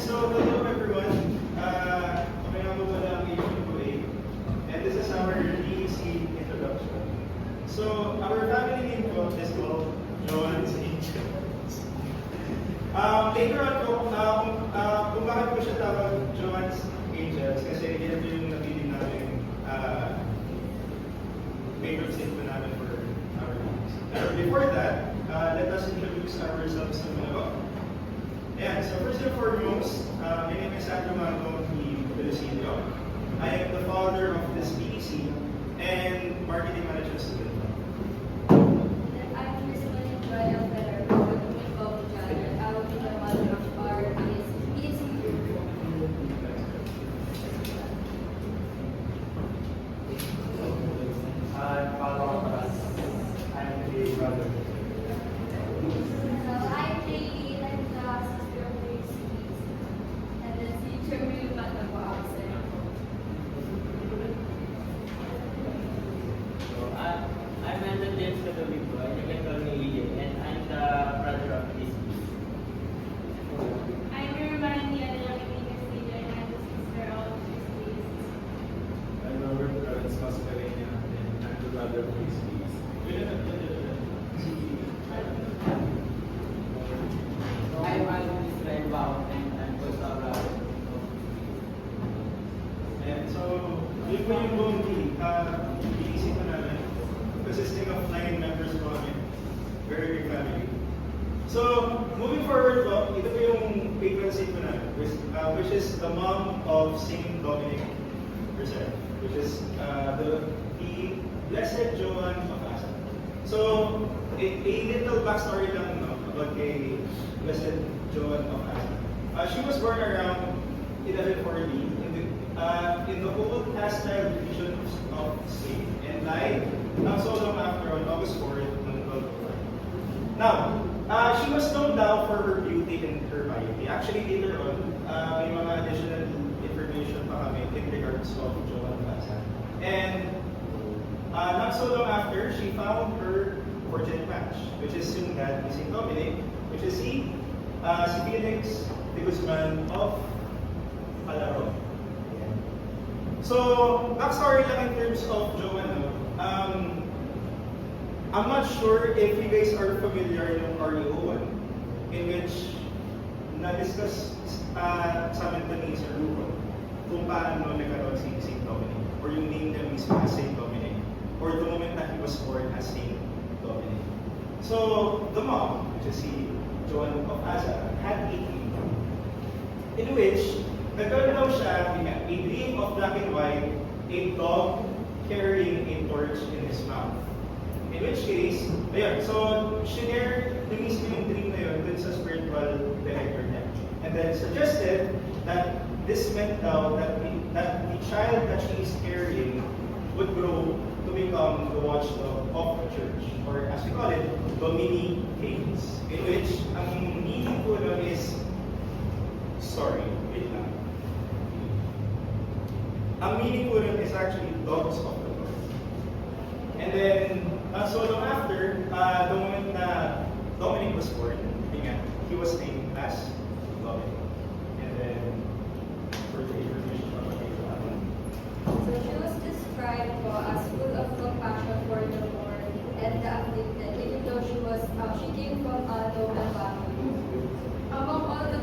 so hello everyone. Kami nga po pala ang Asian Kuwait. And this is our DEC introduction. So, our family name po is called Joan's Angels. Later on po, kung bakit po siya tawag Joan's Angels, kasi yan po yung napili namin favorite saint po namin for our DEC. Before that, let us introduce ourselves sa mga po. Yeah, so first and foremost, my name is Sandro Mango Pelusilio. I am the founder of this BEC and marketing manager student. I'm Christine Joy Alverer, working Bobby John, and I will be the mother of our BSc group. I'm Paulo Aras. I'm the brother. I'm Jay, I'm the sister of Grace, and the teacher will not have absent. I'm Anton James Catovico, and you can call me EJ, and I'm the brother of this piece. I'm Hermione, and I'm the sister of Grace. I'm Robert Lawrence Mascarena, and I'm the brother of Chris Peace. I'm Alvin Israel Bao, and I'm also a brother. And so, yun po yung buong BEC po namin. Consisting of 9 members po kami. Very big family. So, moving forward po, ito po yung patron saint po namin, which is the mom of Saint Dominic herself, which is the Blessed Joan of Asa. So, a little backstory lang about kay Blessed Joan of Asa. She was born around 1140 in the old hostile division of Spain and died not so long after on August 4th, 1204. Now, she was known now for her beauty and her piety. Actually, later on, may mga additional information pa kami in regards of Joan of Asa. And not so long after, she found her fortunate match, which is soon had St. Dominic, which is si Felix de Guzman of Palaro. So, backstory lang in terms of Joan. I'm not sure if you guys are familiar yung REO1, in which na-discuss sa amin ito ni Sir Lugo kung paano nagkaroon si St. Dominic, or yung name niya mismo as St. Dominic, or the moment that he was born as St. Dominic. So, the mom, which is si Joan of Asa, had a dream, in which nagkaroon daw siya a dream of black and white, a dog carrying a torch in his mouth. In which case, ayun, so shinare na mismo yung dream na yun dun sa spiritual director niya. And then suggested that this meant daw that the child that she is carrying would grow to become the watchdog of the church, or as we call it, Domini Canis. In which, ang meaning po nun is, wait lang. Ang meaning po nun is actually dogs of the Lord. And then, so long after, the moment na Dominic was born, he was named as Dominic. And then, for the information about Joan. So she was described as full of compassion for the poor and the afflicted, even though she came from a noble family. Among all the